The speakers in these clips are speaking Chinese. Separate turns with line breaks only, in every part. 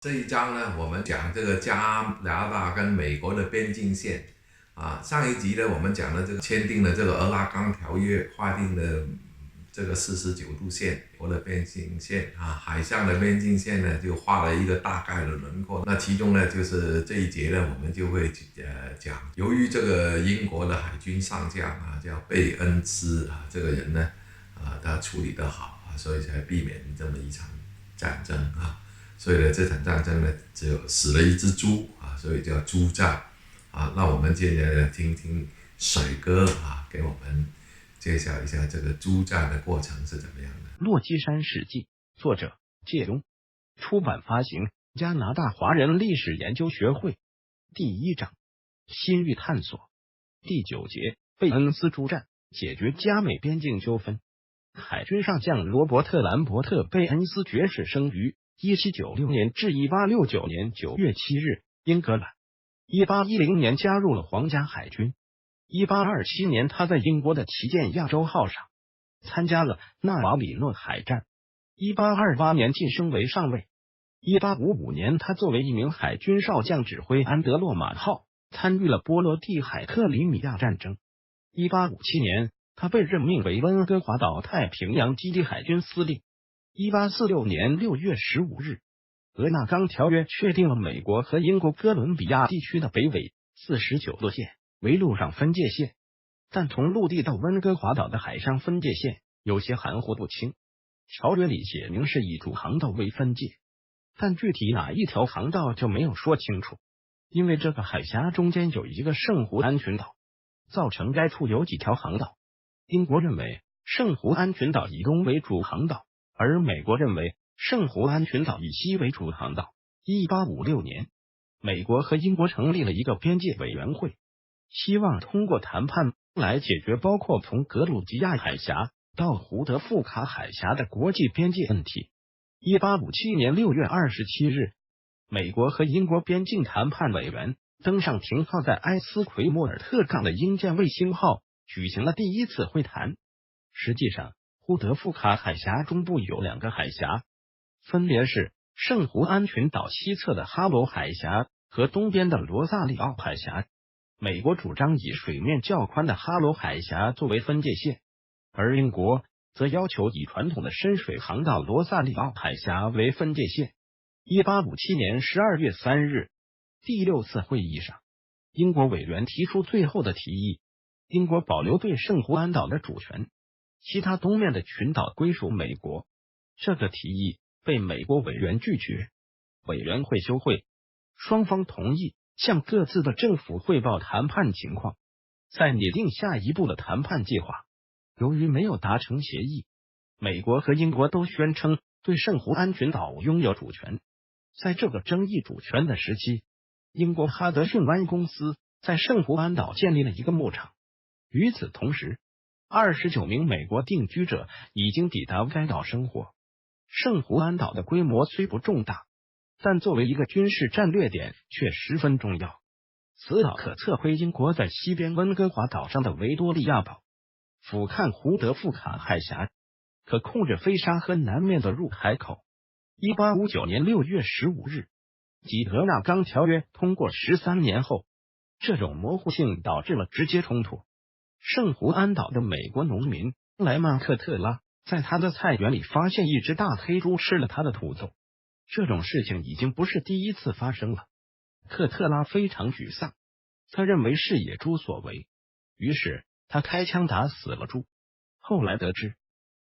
这一章呢，我们讲这个加拿大跟美国的边境线上一集呢，我们讲了这个签订了这个俄拉冈条约，划定了这个49度线，我的边境线海上的边境线呢，就画了一个大概的轮廓。那其中呢，就是这一节呢，我们就会讲，由于这个英国的海军上将叫贝恩斯这个人呢，他处理得好所以才避免这么一场战争所以呢，这场战争呢，只有死了一只猪所以叫猪战那我们接着听听水哥给我们介绍一下这个猪战的过程是怎么样的。
洛基山史记，作者介东，出版发行加拿大华人历史研究学会。第一章，新域探索。第9节，贝恩斯猪战，解决加美边境纠纷。海军上将罗伯特·兰伯特·贝恩斯爵士生于1796年至1869年9月7日，英格兰。1810年加入了皇家海军。1827年，他在英国的旗舰亚洲号上参加了纳瓦里诺海战。1828年晋升为上尉。1855年，他作为一名海军少将指挥安德洛马号，参与了波罗的海克里米亚战争。1857年，他被任命为温哥华岛太平洋基地海军司令。1846年6月15日，俄纳冈条约确定了美国和英国哥伦比亚地区的北纬49度线为陆上分界线，但从陆地到温哥华岛的海上分界线有些含糊不清。条约里写明是以主航道为分界，但具体哪一条航道就没有说清楚。因为这个海峡中间有一个圣湖安群岛，造成该处有几条航道。英国认为圣湖安群岛以东为主航道，而美国认为圣湖安群岛以西为主航道。1856年，美国和英国成立了一个边界委员会，希望通过谈判来解决包括从格鲁吉亚海峡到胡德夫卡海峡的国际边界问题。1857年6月27日，美国和英国边境谈判委员登上停靠在埃斯奎莫尔特港的英舰卫星号，举行了第一次会谈。实际上，胡德夫卡海峡中部有2个海峡，分别是圣湖安群岛西侧的哈罗海峡和东边的罗萨里奥海峡。美国主张以水面较宽的哈罗海峡作为分界线，而英国则要求以传统的深水航道罗萨里奥海峡为分界线。1857年12月3日，第6次会议上，英国委员提出最后的提议，英国保留对圣湖安岛的主权，其他东面的群岛归属美国。这个提议被美国委员拒绝。委员会休会，双方同意向各自的政府汇报谈判情况，再拟定下一步的谈判计划。由于没有达成协议，美国和英国都宣称对圣湖安群岛拥有主权。在这个争议主权的时期，英国哈德逊湾公司在圣湖安岛建立了一个牧场。与此同时，29名美国定居者已经抵达该岛生活。圣湖安岛的规模虽不重大，但作为一个军事战略点却十分重要。此岛可测绘英国在西边温哥华岛上的维多利亚堡，俯瞰胡德夫卡海峡，可控制飞沙河南面的入海口。1859年6月15日，继俄纳冈条约通过13年后，这种模糊性导致了直接冲突。圣湖安岛的美国农民莱曼克特拉在他的菜园里发现一只大黑猪吃了他的土豆。这种事情已经不是第一次发生了。克特拉非常沮丧，他认为是野猪所为，于是他开枪打死了猪。后来得知，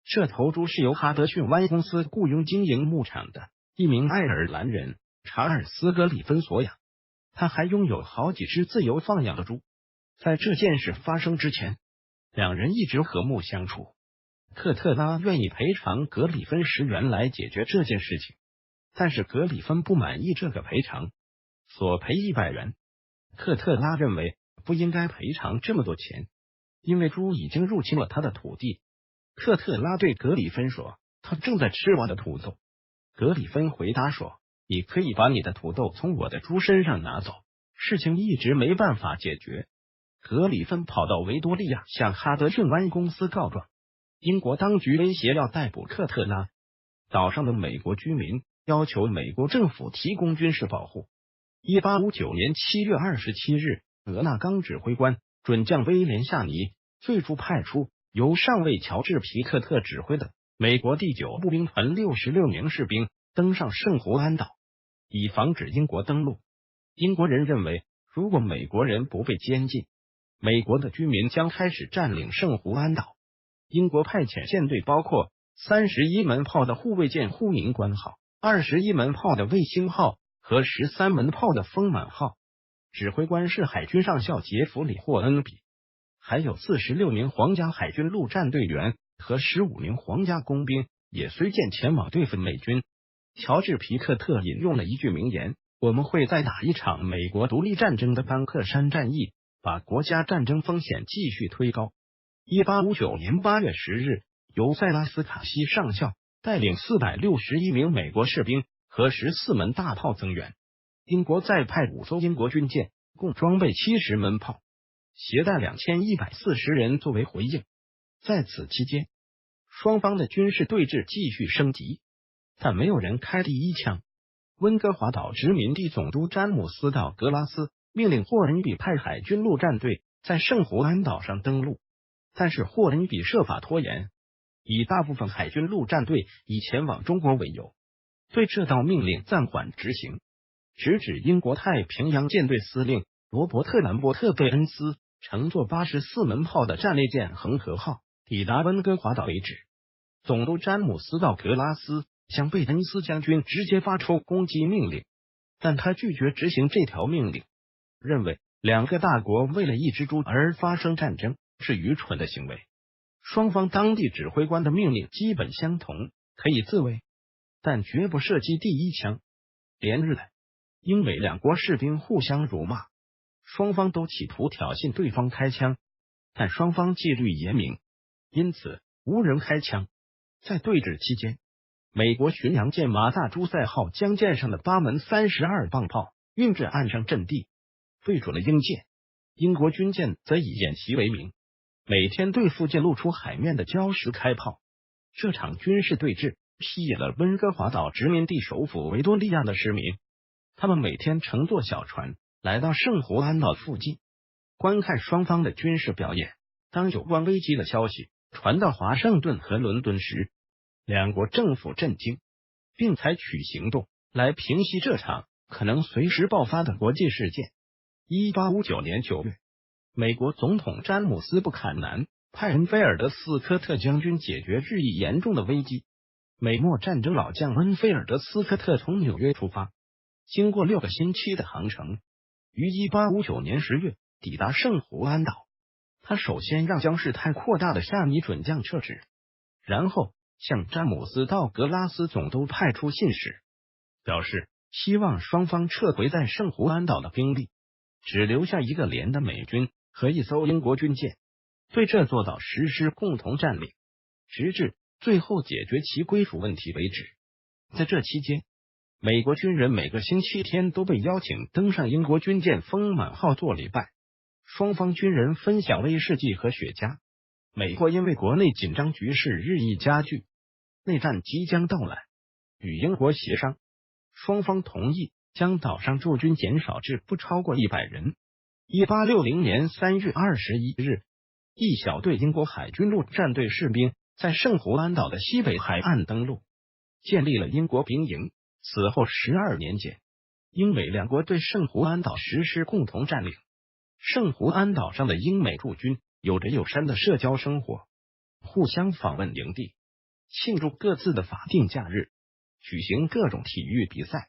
这头猪是由哈德逊湾公司雇佣经营牧场的一名爱尔兰人查尔斯·格里芬所养，他还拥有好几只自由放养的猪。在这件事发生之前，两人一直和睦相处。克特拉愿意赔偿格里芬$10来解决这件事情，但是格里芬不满意这个赔偿，索赔100元。克特拉认为不应该赔偿这么多钱，因为猪已经入侵了他的土地。克特拉对格里芬说，他正在吃我的土豆。格里芬回答说，你可以把你的土豆从我的猪身上拿走。事情一直没办法解决。格里芬跑到维多利亚向哈德逊湾公司告状，英国当局威胁要逮捕克特拉。岛上的美国居民要求美国政府提供军事保护。1859年7月27日，俄纳冈指挥官准将威廉·夏尼最初派出由上尉乔治·皮克特指挥的美国第9步兵团66名士兵登上圣胡安岛，以防止英国登陆。英国人认为，如果美国人不被监禁，美国的居民将开始占领圣胡安岛。英国派遣舰队包括31门炮的护卫舰护营官号、21门炮的卫星号和13门炮的丰满号。指挥官是海军上校杰弗里·霍恩比，还有46名皇家海军陆战队员和15名皇家工兵也随舰前往对付美军。乔治·皮克特引用了一句名言：我们会再打一场美国独立战争的班克山战役，把国家战争风险继续推高。1859年8月10日，由塞拉斯卡西上校带领461名美国士兵和14门大炮增援。英国再派5艘英国军舰，共装备70门炮，携带2140人作为回应。在此期间，双方的军事对峙继续升级，但没有人开第一枪。温哥华岛殖民地总督詹姆斯·道格拉斯命令霍恩比派海军陆战队在圣胡安岛上登陆，但是霍恩比设法拖延，以大部分海军陆战队已前往中国为由，对这道命令暂缓执行，直指英国太平洋舰队司令罗伯特·兰伯特·贝恩斯乘坐84门炮的战列舰恒河号抵达温哥华岛为止。总督詹姆斯·道格拉斯向贝恩斯将军直接发出攻击命令，但他拒绝执行这条命令，认为两个大国为了一只猪而发生战争是愚蠢的行为。双方当地指挥官的命令基本相同，可以自卫，但绝不射击第一枪。连日来，英美两国士兵互相辱骂，双方都企图挑衅对方开枪，但双方纪律严明，因此无人开枪。在对峙期间，美国巡洋舰马萨诸塞号将舰上的8门32磅炮运至岸上阵地，对准了英舰。英国军舰则以演习为名，每天对附近露出海面的礁石开炮。这场军事对峙吸引了温哥华岛殖民地首府维多利亚的市民，他们每天乘坐小船来到圣胡安岛附近，观看双方的军事表演。当有关危机的消息传到华盛顿和伦敦时，两国政府震惊，并采取行动来平息这场可能随时爆发的国际事件。1859年9月，美国总统詹姆斯·布坎南派恩菲尔德斯科特将军解决日益严重的危机。美墨战争老将恩菲尔德斯科特从纽约出发，经过6个星期的航程，于1859年10月抵达圣胡安岛。他首先让将事态扩大的夏尼准将撤职，然后向詹姆斯·道格拉斯总督派出信使，表示希望双方撤回在圣胡安岛的兵力，只留下1个连的美军和1艘英国军舰，对这座岛实施共同占领，直至最后解决其归属问题为止。在这期间，美国军人每个星期天都被邀请登上英国军舰丰满号做礼拜，双方军人分享威士忌和雪茄。美国因为国内紧张局势日益加剧，内战即将到来，与英国协商，双方同意将岛上驻军减少至不超过100人。1860年3月21日，一小队英国海军陆战队士兵在圣胡安岛的西北海岸登陆，建立了英国兵营。此后12年间，英美两国对圣胡安岛实施共同占领。圣胡安岛上的英美驻军有着友善的社交生活，互相访问营地，庆祝各自的法定假日，举行各种体育比赛。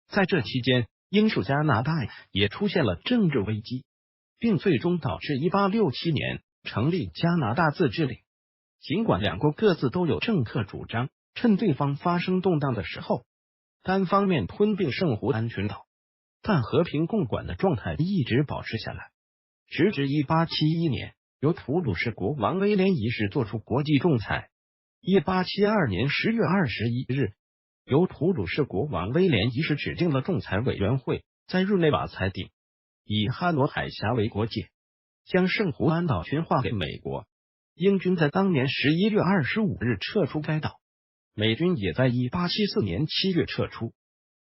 在这期间，英属加拿大也出现了政治危机，并最终导致1867年成立加拿大自治领。尽管两国各自都有政客主张趁对方发生动荡的时候单方面吞并圣胡安群岛，但和平共管的状态一直保持下来，直至1871年由图鲁士国王威廉一世作出国际仲裁。1872年10月21日，由图鲁士国王威廉一世指定的仲裁委员会在日内瓦裁定，以哈罗海峡为国界，将圣胡安岛群划给美国。英军在当年11月25日撤出该岛。美军也在1874年7月撤出，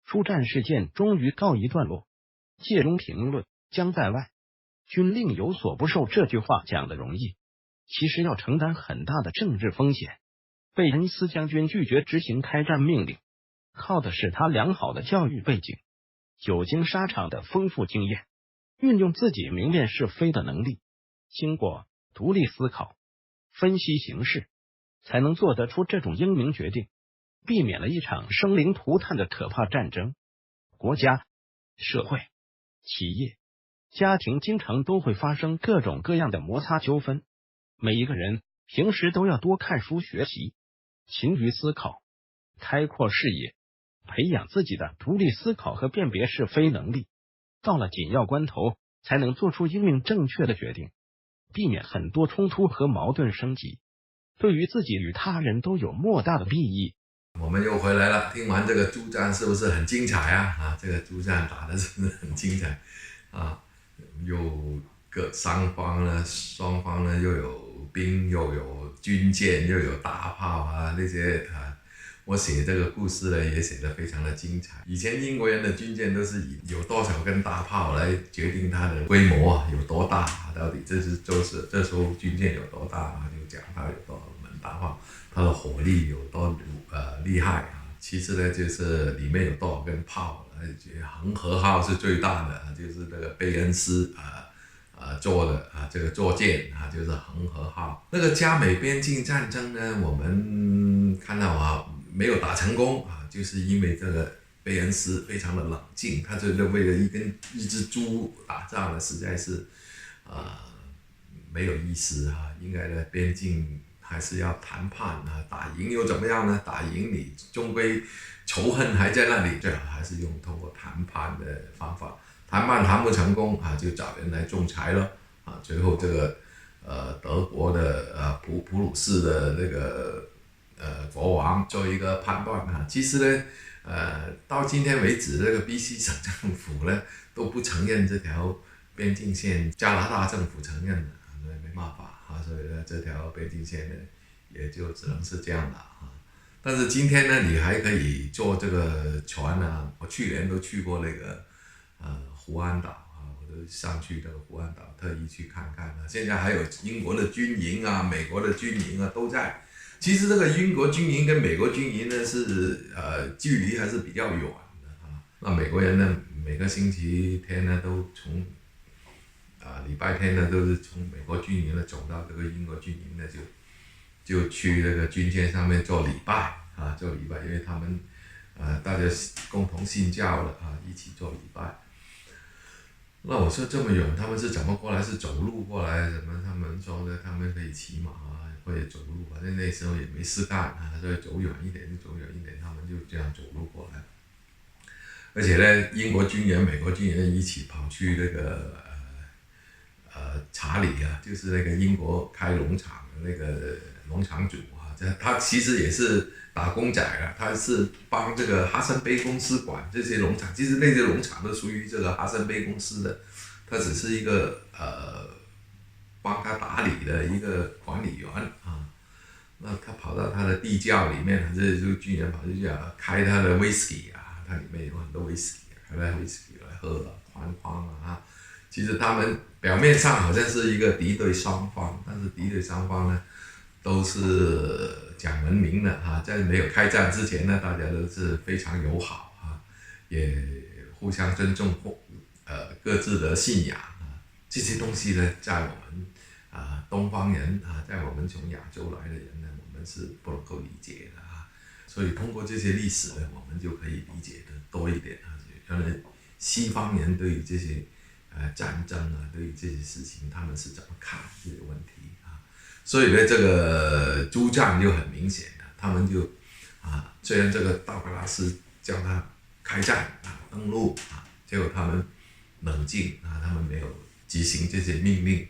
出战事件终于告一段落。介中评论将在外，军令有所不受这句话讲的容易，其实要承担很大的政治风险。贝恩斯将军拒绝执行开战命令，靠的是他良好的教育背景、久经沙场的丰富经验，运用自己明辨是非的能力，经过独立思考、分析形势，才能做得出这种英明决定，避免了一场生灵涂炭的可怕战争。国家、社会、企业、家庭经常都会发生各种各样的摩擦纠纷，每一个人平时都要多看书学习，勤于思考，开阔视野，培养自己的独立思考和辨别是非能力，到了紧要关头才能做出英明正确的决定，避免很多冲突和矛盾升级，对于自己与他人都有莫大的裨益。
我们又回来了，听完这个诸战是不是很精彩啊？这个诸战打的真的很精彩啊！又双方呢又有兵又有军舰又有大炮啊，那些我写这个故事呢也写得非常的精彩。以前英国人的军舰都是以有多少根大炮来决定它的规模有多大，到底这时候军舰有多大就讲它有多少门大炮，它的火力有多厉害啊。其次呢就是里面有多少根炮，恒河号是最大的，就是那个贝恩斯做的这个坐舰就是恒河号。那个加美边境战争呢，我们看到没有打成功就是因为这个贝恩斯非常的冷静，他就为了一只猪打仗呢，实在是没有意思应该的边境还是要谈判打赢又怎么样呢？打赢你终归仇恨还在那里，最好还是通过谈判的方法。谈判谈不成功就找人来仲裁了最后这个德国的普鲁士的那个国王做一个判断其实呢到今天为止，这个 BC 省政府呢都不承认这条边境线，加拿大政府承认了，没办法所以呢这条边境线呢也就只能是这样了但是今天呢，你还可以坐这个船我去年都去过那个胡安岛我都上去这个胡安岛特意去看看现在还有英国的军营美国的军营都在。其实这个英国军营跟美国军营呢是距离还是比较远的那美国人呢每个星期天呢都从礼拜天呢都是从美国军营呢走到这个英国军营呢就去那个军舰上面做礼拜因为他们大家共同信教了一起做礼拜。那我说这么远他们是怎么过来？是走路过来？怎么他们说呢？他们可以骑马或者走路，反正那时候也没事干所以走远一点就走远一点，他们就这样走路过来。而且呢，英国军人、美国军人一起跑去那个查理就是那个英国开农场的那个农场主他其实也是打工仔他是帮这个哈森杯公司管这些农场，其实那些农场都属于这个哈森杯公司的，他只是一个帮他打理的一个管理员那他跑到他的地窖里面，这个军人跑去开他的威士忌它里面有很多威士忌，开他威士忌来喝哐哐其实他们表面上好像是一个敌对双方，但是敌对双方呢都是讲文明的在没有开战之前呢，大家都是非常友好也互相尊重各自的信仰这些东西呢，在我们东方人在我们从亚洲来的人呢，我们是不能够理解的所以通过这些历史呢，我们就可以理解的多一点原来西方人对于这些战争对于这些事情他们是怎么看这个问题所以呢这个诸战就很明显的，他们就虽然这个道格拉斯叫他开战登陆结果他们冷静他们没有执行这些命令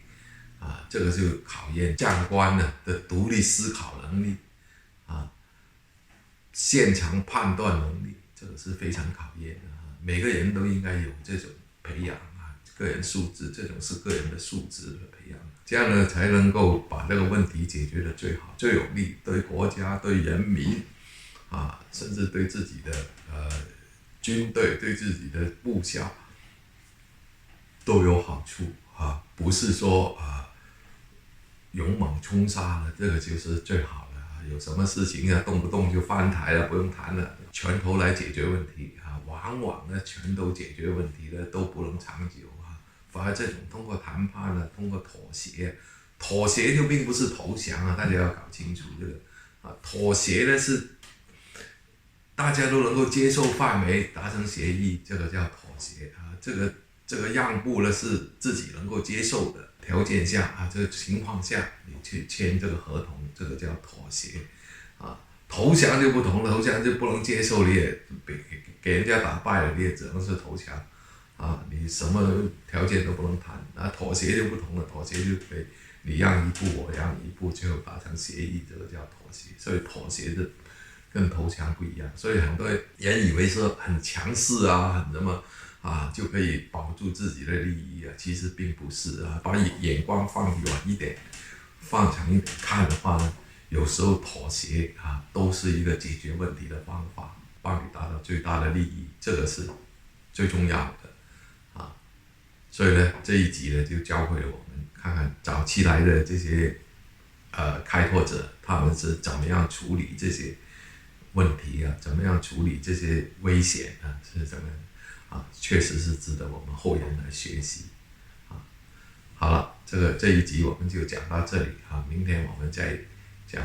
这个就考验将官的独立思考能力现场判断能力，这个是非常考验的每个人都应该有这种培养个人素质，这种是个人的素质的培养，这样呢才能够把这个问题解决得最好最有利，对国家对人民甚至对自己的军队、对自己的部下都有好处不是说勇猛冲杀了，这个就是最好的有什么事情动不动就翻台了，不用谈了，拳头来解决问题往往呢拳头解决问题的都不能长久反而这种通过谈判呢，通过妥协就并不是投降大家要搞清楚这个妥协呢是大家都能够接受范围达成协议，这个叫妥协这个让步呢是自己能够接受的条件下这个情况下你去签这个合同，这个叫妥协投降就不同了，投降就不能接受，你也给人家打败了，你也只能是投降你什么条件都不能谈妥协就不同了，妥协就可以你让一步我让一步，最后达成协议，这个叫妥协。所以妥协的跟投降不一样，所以很多人以为说很强势很什么就可以保住自己的利益其实并不是把眼光放远一点，放长一点看的话呢，有时候妥协都是一个解决问题的方法，帮你达到最大的利益，这个是最重要的所以呢，这一集呢就教会了我们看看早期来的这些开拓者，他们是怎么样处理这些问题怎么样处理这些危险是怎么样确实是值得我们后人来学习好了，这一集我们就讲到这里明天我们再讲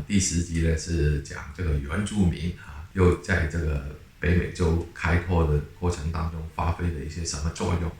第10集呢是讲这个原住民又在这个北美洲开拓的过程当中发挥了一些什么作用。